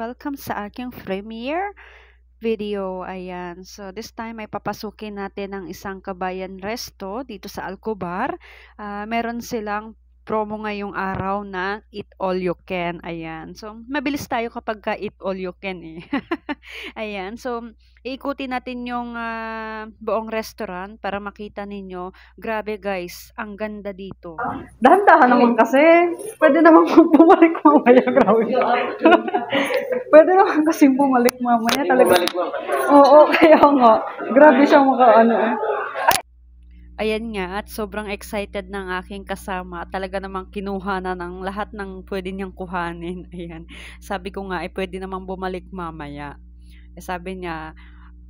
welcome sa aking premiere video. Ayan. So, this time ay papasukin natin ang isang kabayan resto dito sa Alcobar. Meron silang promo ngayong araw na Eat All You Can. Ayan. So, mabilis tayo kapag ka Eat All You Can eh. Ayan. So, iikutin natin yung buong restaurant para makita ninyo. Grabe guys, ang ganda dito. Dahan-dahan naman kasi. Pwede naman bumalik mamaya. Grabe. Pwede naman kasi bumalik mamaya. Talaga. Oo, kaya nga. Grabe siya ano eh. Ayan nga, at sobrang excited ng aking kasama. Talaga namang kinuha na ng lahat ng pwede niyang kuhanin. Ayan. Sabi ko nga, pwede namang bumalik mamaya. Sabi niya,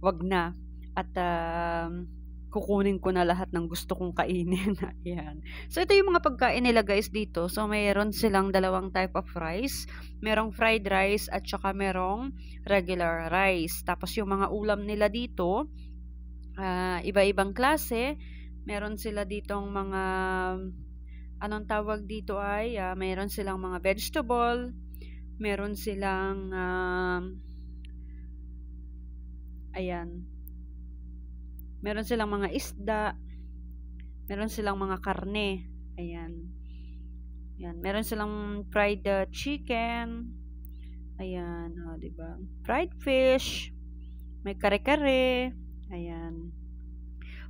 wag na. At kukunin ko na lahat ng gusto kong kainin. Ayan. So, ito yung mga pagkain nila guys dito. So, mayroon silang dalawang type of rice. Merong fried rice at saka merong regular rice. Tapos, yung mga ulam nila dito, iba-ibang klase. Meron sila ditong mga, anong tawag dito ay, meron silang mga vegetable, meron silang, ayan, meron silang mga isda, meron silang mga karne, ayan, ayan, meron silang fried chicken, ayan, diba? Fried fish, may kare-kare, ayan.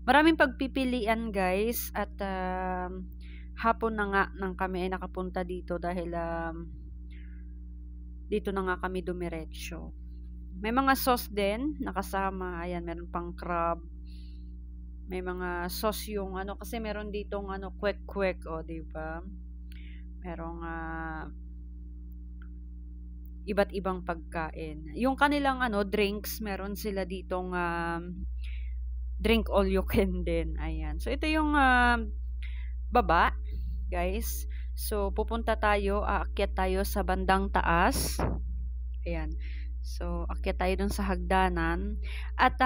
Maraming pagpipilian guys at hapon na nga nang kami ay nakapunta dito dahil dito na nga kami dumiretso. May mga sauce din nakasama. Ayan, meron pang crab. May mga sauce yung kasi meron ditong kwek-kwek, di ba? Merong iba't ibang pagkain. Yung kanilang drinks, meron sila ditong drink all you can din. Ayan. So, ito yung baba, guys. So, pupunta tayo, aakyat tayo sa bandang taas. Ayan. So, akyat tayo dun sa hagdanan. At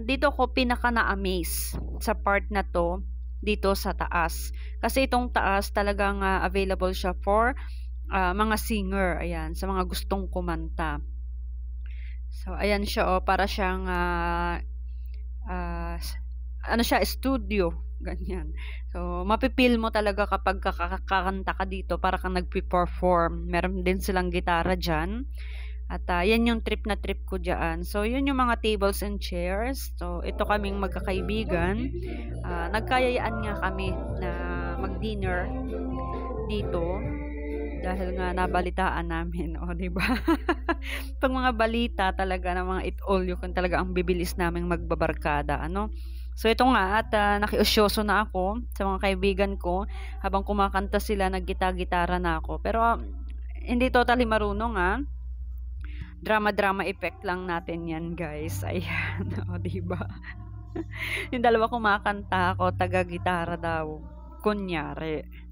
dito ko pinaka na-amaze sa part na to, dito sa taas. Kasi itong taas talagang available siya for mga singer. Ayan. Sa mga gustong kumanta. So, ayan siya, para siyang siya, studio, ganyan. So, mapipil mo talaga kapag kakanta ka dito para kang nagpe-perform. Meron din silang gitara dyan. At yan yung trip na trip ko dyan. So, yun yung mga tables and chairs. So, ito kaming magkakaibigan. Nagkayayaan nga kami na mag-dinner dito. Dahil nga nabalitaan namin, diba? Pag mga balita talaga ng mga Eat All You Can, talaga ang bibilis naming magbabarkada, So ito nga, at nakiusyoso na ako sa mga kaibigan ko habang kumakanta sila, naggita-gitara na ako. Pero hindi totally marunong Drama effect lang natin yan, guys. Ayan, diba? Yung dalawa kumakanta ako, taga-gitara daw. Kunyari.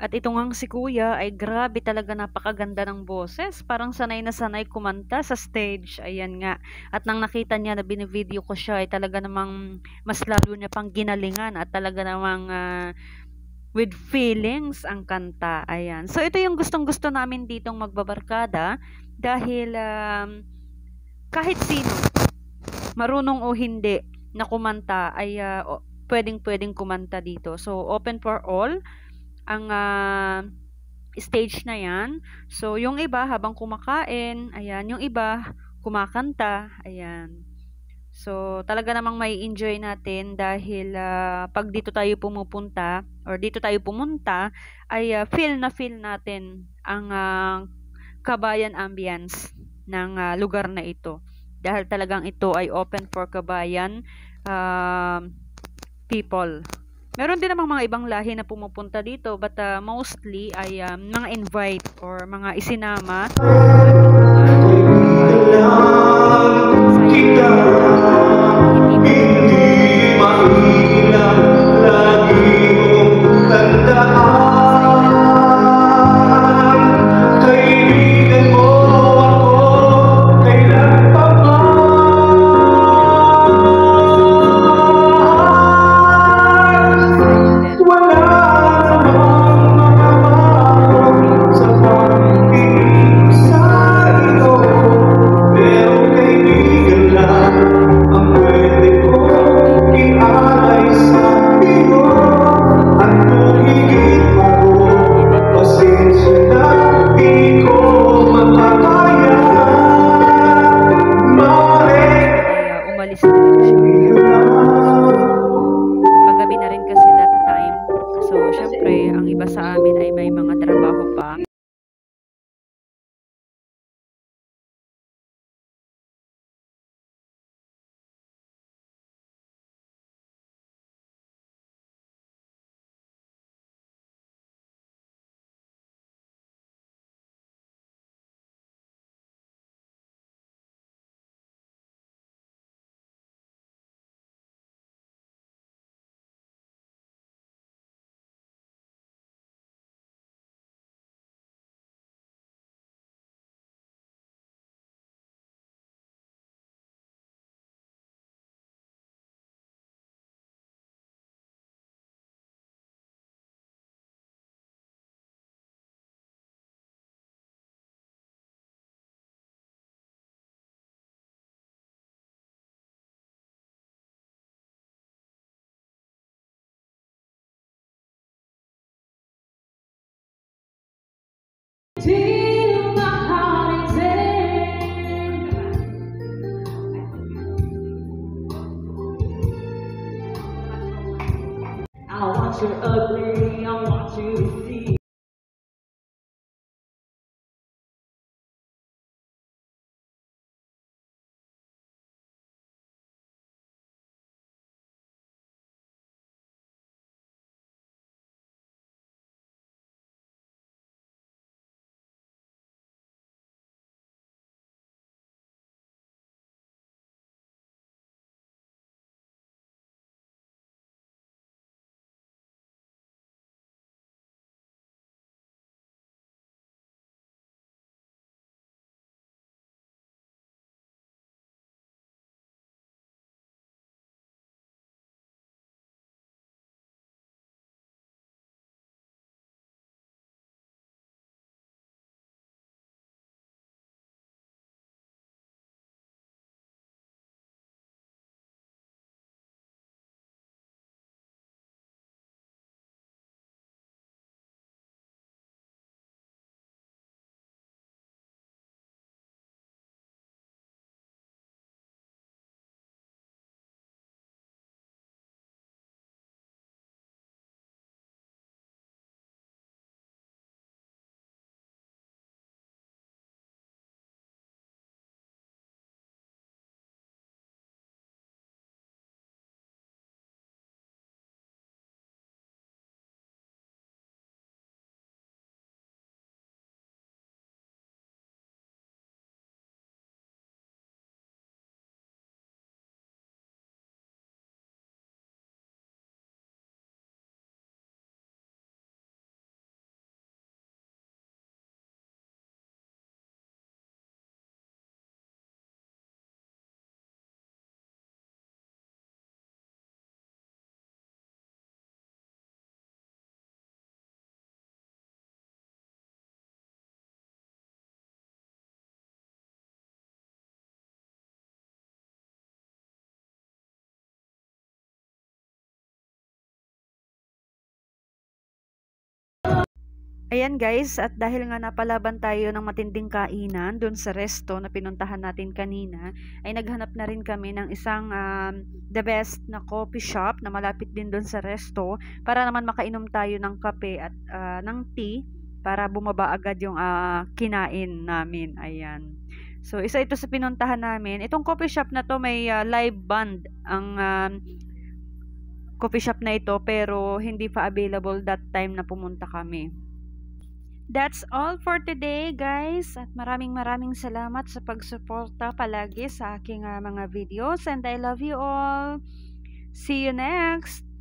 At ito ngang si kuya ay grabe talaga napakaganda ng boses. Parang sanay na sanay kumanta sa stage. Ayan nga. At nang nakita niya na binivideo ko siya ay talaga namang mas lalo niya pang ginalingan at talaga namang with feelings ang kanta. Ayan. So ito yung gustong-gusto namin ditong magbabarkada dahil kahit sino, marunong o hindi na kumanta ay pwedeng-pwedeng kumanta dito. So open for all ang stage na yan. So, yung iba habang kumakain, ayan, yung iba kumakanta, ayan. So, talaga namang may enjoy natin dahil pag dito tayo pumupunta or dito tayo pumunta, ay feel na feel natin ang kabayan ambience ng lugar na ito. Dahil talagang ito ay open for kabayan people. Meron din namang mga ibang lahi na pumupunta dito but mostly ay mga invite or mga isinama umalis na rin siya. Paggabi na rin kasi that time. So, syempre, ang iba sa amin ay may mga trabaho pa. Till my heart is in. I want you ugly, I want you to see. Ayan guys, at dahil nga napalaban tayo ng matinding kainan doon sa resto na pinuntahan natin kanina, ay naghanap na rin kami ng isang the best na coffee shop na malapit din doon sa resto para naman makainom tayo ng kape at ng tea para bumaba agad yung kinain namin. Ayan. So, isa ito sa pinuntahan namin. Itong coffee shop na to may live band ang coffee shop na ito pero hindi pa available that time na pumunta kami. That's all for today guys at maraming salamat sa pagsuporta palagi sa aking mga videos and I love you all. See you next!